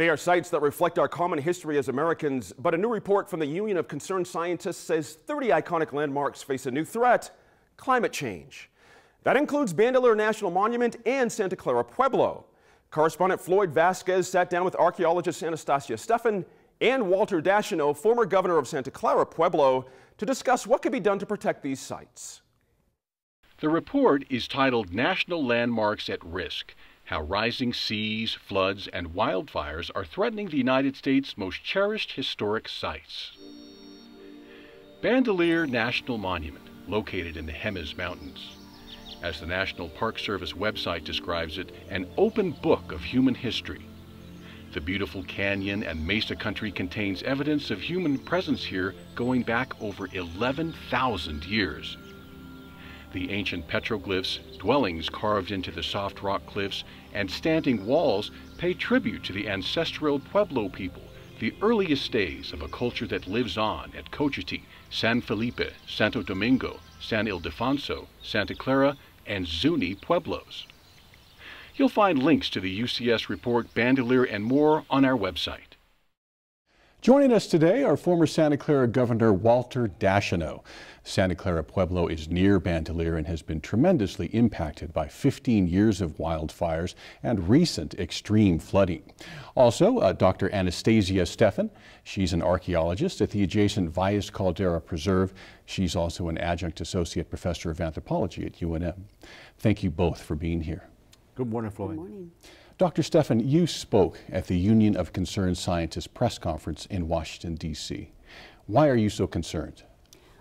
They are sites that reflect our common history as Americans, but a new report from the Union of Concerned Scientists says 30 iconic landmarks face a new threat: climate change. That includes Bandelier National Monument and Santa Clara Pueblo. Correspondent Floyd Vasquez sat down with archaeologist Anastasia Stefan and Walter Dascheneau, former governor of Santa Clara Pueblo, to discuss what could be done to protect these sites. The report is titled National Landmarks at Risk: How Rising Seas, Floods, and Wildfires Are Threatening the United States' Most Cherished Historic Sites. Bandelier National Monument, located in the Jemez Mountains. As the National Park Service website describes it, an open book of human history. The beautiful canyon and mesa country contains evidence of human presence here going back over 11,000 years. The ancient petroglyphs, dwellings carved into the soft rock cliffs, and standing walls pay tribute to the ancestral Pueblo people, the earliest days of a culture that lives on at Cochiti, San Felipe, Santo Domingo, San Ildefonso, Santa Clara, and Zuni Pueblos. You'll find links to the UCS report, Bandelier, and more on our website. Joining us today are former Santa Clara Governor Walter Dascheneau. Santa Clara Pueblo is near Bandelier and has been tremendously impacted by 15 years of wildfires and recent extreme flooding. Also, Dr. Anastasia Stefan. She's an archaeologist at the adjacent Valles Caldera Preserve. She's also an adjunct associate professor of anthropology at UNM. Thank you both for being here. Good morning, Floyd. Good morning. Dr. Stefan, you spoke at the Union of Concerned Scientists press conference in Washington, D.C. Why are you so concerned?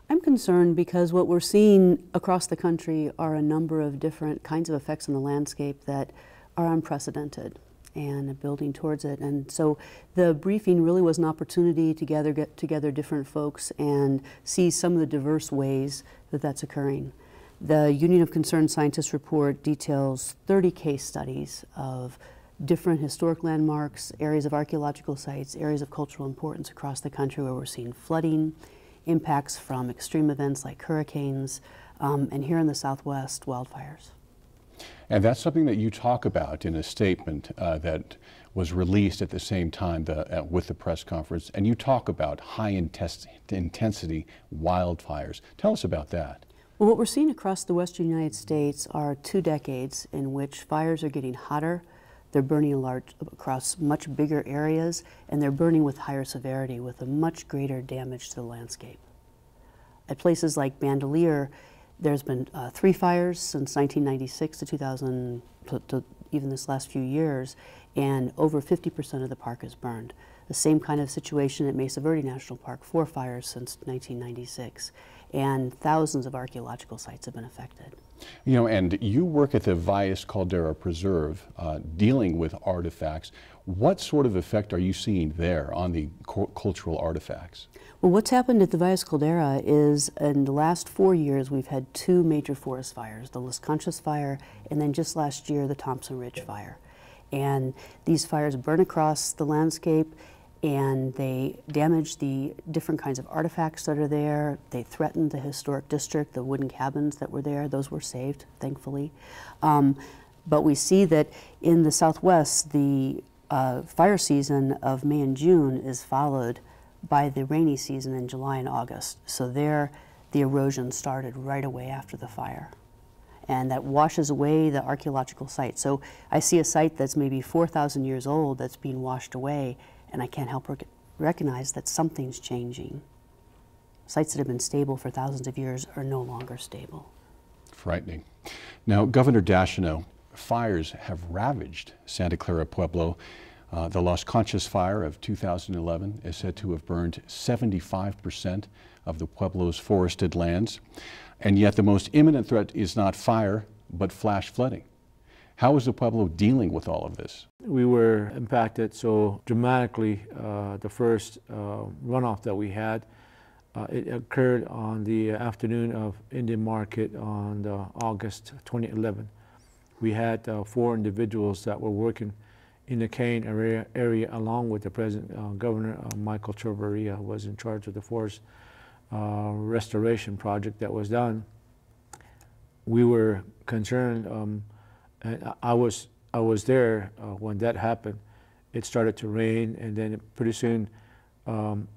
I'm concerned because what we're seeing across the country are a number of different kinds of effects on the landscape that are unprecedented and building towards it. And so the briefing really was an opportunity to get together different folks and see some of the diverse ways that that's occurring. The Union of Concerned Scientists report details 30 case studies of different historic landmarks, areas of archaeological sites, areas of cultural importance across the country where we're seeing flooding, impacts from extreme events like hurricanes, and here in the Southwest, wildfires. And that's something that you talk about in a statement that was released at the same time with the press conference, and you talk about high intensity wildfires. Tell us about that. Well, what we're seeing across the western United States are 2 decades in which fires are getting hotter, they're burning across much bigger areas, and they're burning with higher severity, with a much greater damage to the landscape. At places like Bandelier, there's been 3 fires since 1996 to 2000, to even this last few years, and over 50% of the park is burned. The same kind of situation at Mesa Verde National Park, 4 fires since 1996, and thousands of archaeological sites have been affected. You know, and you work at the Valles Caldera Preserve dealing with artifacts. What sort of effect are you seeing there on the cultural artifacts? Well, what's happened at the Valles Caldera is in the last 4 years we've had 2 major forest fires, the Las Conchas fire and then just last year the Thompson Ridge fire. And these fires burn across the landscape and they damage the different kinds of artifacts that are there. They threatened the historic district, the wooden cabins that were there. Those were saved, thankfully. But we see that in the Southwest, the fire season of May and June is followed by the rainy season in July and August. So there, the erosion started right away after the fire. And that washes away the archaeological site. So I see a site that's maybe 4,000 years old that's being washed away, and I can't help recognize that something's changing. Sites that have been stable for thousands of years are no longer stable. Frightening. Now, Governor Dascheneau, fires have ravaged Santa Clara Pueblo. The Las Conchas fire of 2011 is said to have burned 75% of the Pueblo's forested lands. And yet the most imminent threat is not fire, but flash flooding. How is the Pueblo dealing with all of this? We were impacted so dramatically. The first runoff that we had, it occurred on the afternoon of Indian Market on August 2011. We had 4 individuals that were working in the Kane area along with the present Governor Michael Chavarria, who was in charge of the forest restoration project that was done. We were concerned, and I was there when that happened, it started to rain, and then pretty soon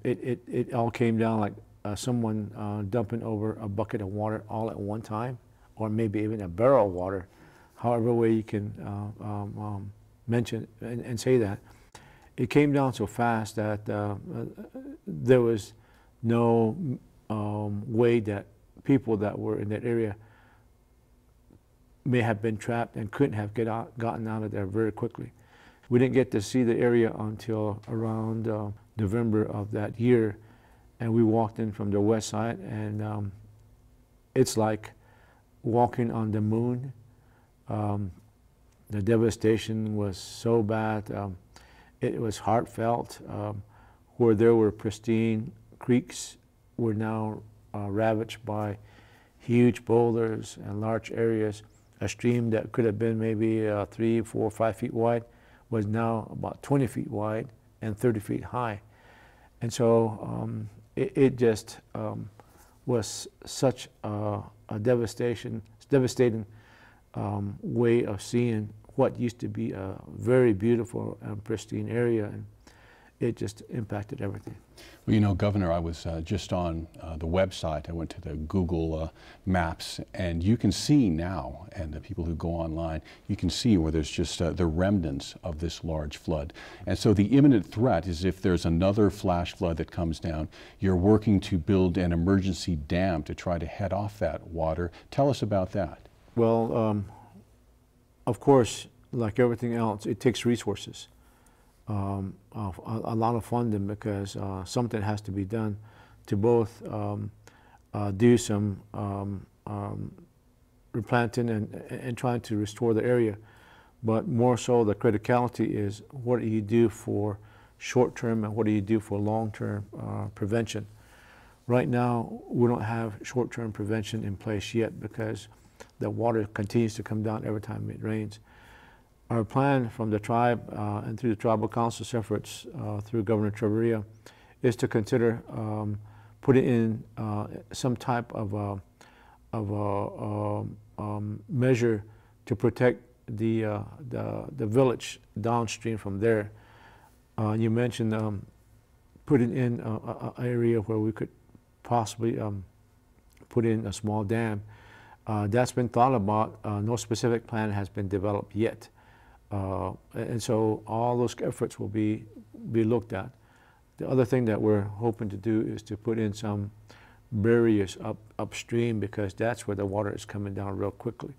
it all came down like someone dumping over a bucket of water all at one time, or maybe even a barrel of water, however way you can mention and say that. It came down so fast that there was no way that people that were in that area may have been trapped and couldn't have gotten out of there very quickly. We didn't get to see the area until around November of that year, and we walked in from the west side, and it's like walking on the moon. The devastation was so bad. It was heartfelt. Where there were pristine creeks were now ravaged by huge boulders and large areas. A stream that could have been maybe 3, 4, 5 feet wide was now about 20 feet wide and 30 feet high. And so it just was such a devastating way of seeing what used to be a very beautiful and pristine area, and it just impacted everything. Well, you know, Governor, I was just on the website. I went to the Google Maps, and you can see now, and the people who go online, you can see where there's just the remnants of this large flood. And so the imminent threat is if there's another flash flood that comes down, you're working to build an emergency dam to try to head off that water. Tell us about that. Well, of course, like everything else, it takes resources. A lot of funding, because something has to be done to both do some replanting and trying to restore the area. But more so, the criticality is what do you do for short-term and what do you do for long-term prevention. Right now, we don't have short-term prevention in place yet because the water continues to come down every time it rains. Our plan from the tribe and through the tribal council's efforts through Governor Chavarria is to consider putting in some type of measure to protect the village downstream from there. You mentioned putting in an area where we could possibly put in a small dam. That's been thought about. No specific plan has been developed yet. And so all those efforts will be looked at. The other thing that we're hoping to do is to put in some barriers upstream, because that's where the water is coming down real quickly.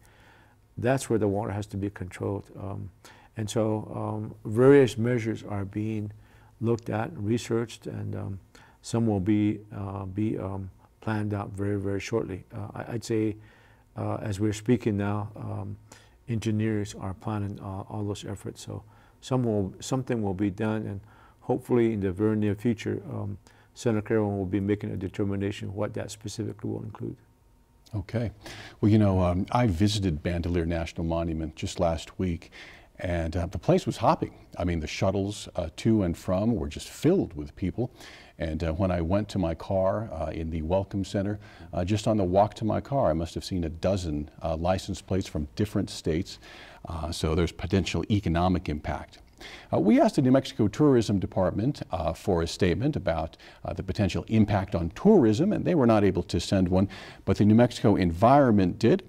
That's where the water has to be controlled. And so various measures are being looked at, researched, and some will be planned out very, very shortly. I'd say as we're speaking now, engineers are planning all those efforts. So something will be done, and hopefully in the very near future, Senator Carroll will be making a determination what that specifically will include. Okay. Well, you know, I visited Bandelier National Monument just last week, and the place was hopping. I mean, the shuttles to and from were just filled with people. And when I went to my car in the Welcome Center, just on the walk to my car, I must have seen a dozen license plates from different states. So there's potential economic impact. We asked the New Mexico Tourism Department for a statement about the potential impact on tourism, and they were not able to send one, but the New Mexico Environment did.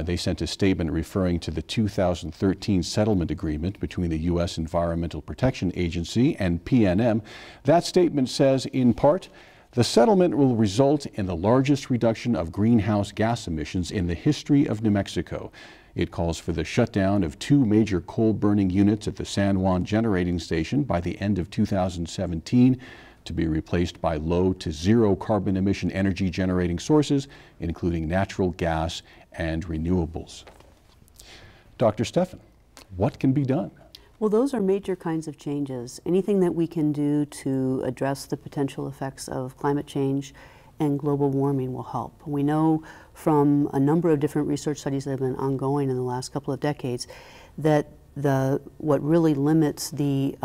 They sent a statement referring to the 2013 settlement agreement between the U.S. Environmental Protection Agency and PNM. That statement says, in part, the settlement will result in the largest reduction of greenhouse gas emissions in the history of New Mexico. It calls for the shutdown of 2 major coal-burning units at the San Juan Generating Station by the end of 2017 to be replaced by low to zero carbon emission energy generating sources, including natural gas and renewables. Dr. Steffen, what can be done? Well, those are major kinds of changes. Anything that we can do to address the potential effects of climate change and global warming will help. We know from a number of different research studies that have been ongoing in the last couple of decades that what really limits the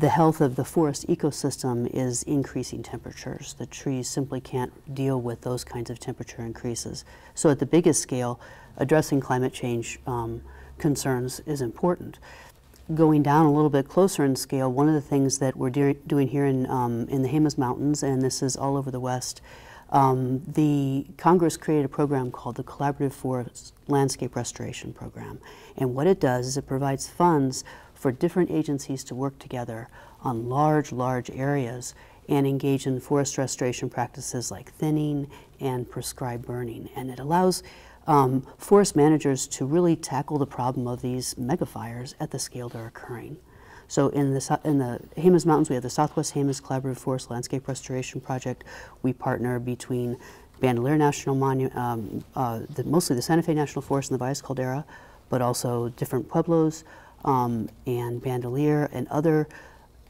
health of the forest ecosystem is increasing temperatures. The trees simply can't deal with those kinds of temperature increases. So at the biggest scale, addressing climate change concerns is important. going down a little bit closer in scale, one of the things that we're doing here in the Jemez Mountains, and this is all over the West, the Congress created a program called the Collaborative Forest Landscape Restoration Program. And what it does is it provides funds for different agencies to work together on large areas and engage in forest restoration practices like thinning and prescribed burning. And it allows forest managers to really tackle the problem of these megafires at the scale they're occurring. So in the Jemez Mountains, we have the Southwest Jemez Collaborative Forest Landscape Restoration Project. We partner between Bandelier National Monument, mostly the Santa Fe National Forest and the Valles Caldera, but also different pueblos and Bandelier and other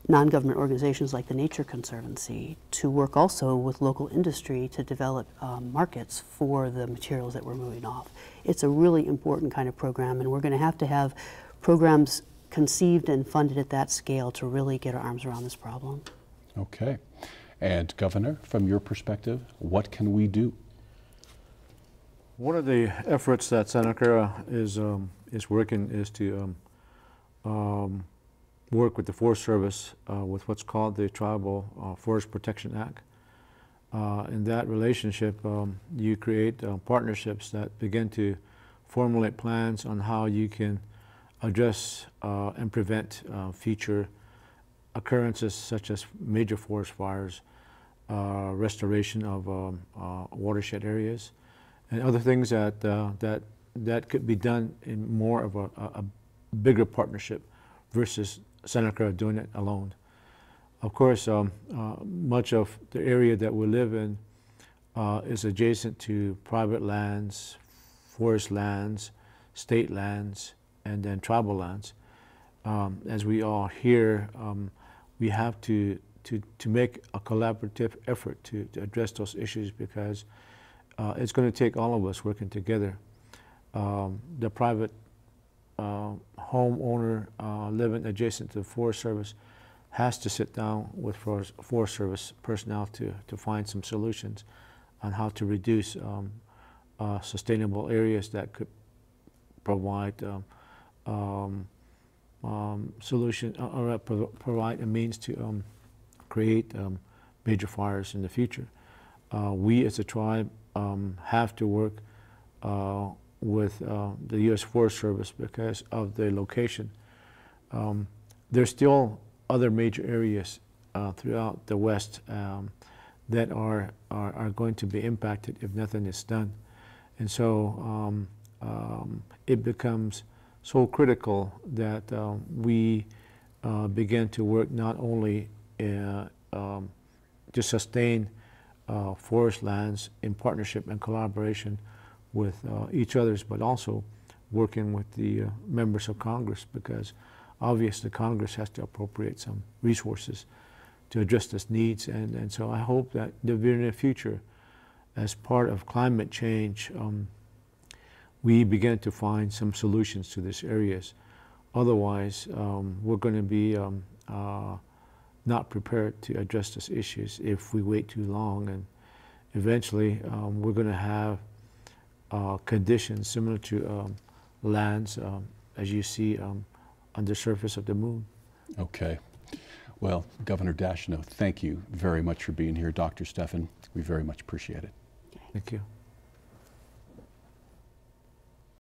non-government organizations like the Nature Conservancy to work also with local industry to develop markets for the materials that we're moving off. It's a really important kind of program, and we're going to have programs conceived and funded at that scale to really get our arms around this problem. Okay. And Governor, from your perspective, what can we do? One of the efforts that Santa Clara is working is to work with the Forest Service with what's called the Tribal Forest Protection Act. In that relationship, you create partnerships that begin to formulate plans on how you can address and prevent future occurrences such as major forest fires, restoration of watershed areas, and other things that could be done in more of a bigger partnership versus Santa Clara doing it alone. Of course, much of the area that we live in is adjacent to private lands, forest lands, state lands, and then tribal lands. As we all hear, we have to make a collaborative effort to address those issues because it's going to take all of us working together. The private homeowner living adjacent to the Forest Service has to sit down with Forest Service personnel to find some solutions on how to reduce sustainable areas that could provide solution or provide a means to create major fires in the future. We as a tribe have to work with the U.S. Forest Service because of the location. There's still other major areas throughout the West that are going to be impacted if nothing is done. And so it becomes so critical that we begin to work not only to sustain forest lands in partnership and collaboration with each others, but also working with the members of Congress, because obviously Congress has to appropriate some resources to address these needs. And so I hope that in the very near future, as part of climate change, we begin to find some solutions to these areas. Otherwise, we're going to be not prepared to address these issues if we wait too long. And eventually, we're going to have conditions similar to lands, as you see on the surface of the moon. Okay. Well, Governor Dascheneau, thank you very much for being here. Dr. Steffen, we very much appreciate it. Thank you.